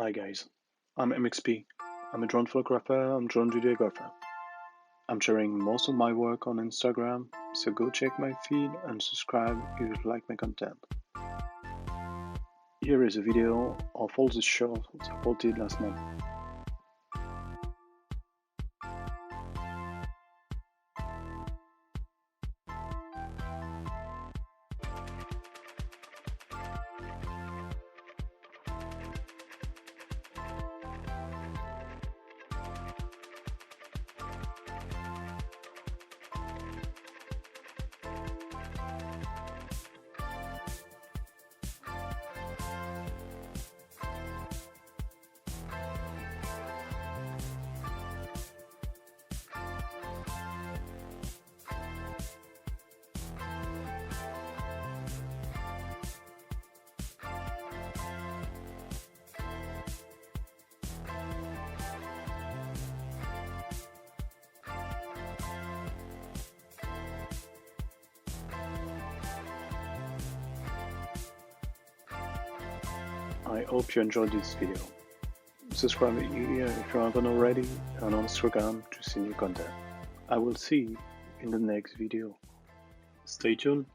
Hi guys, I'm MXP. I'm a drone photographer and drone videographer. I'm sharing most of my work on Instagram, so go check my feed and subscribe if you like my content. Here is a video of all the shows supported last month. I hope you enjoyed this video. Subscribe here if you haven't already and on Instagram to see new content. I will see you in the next video. Stay tuned.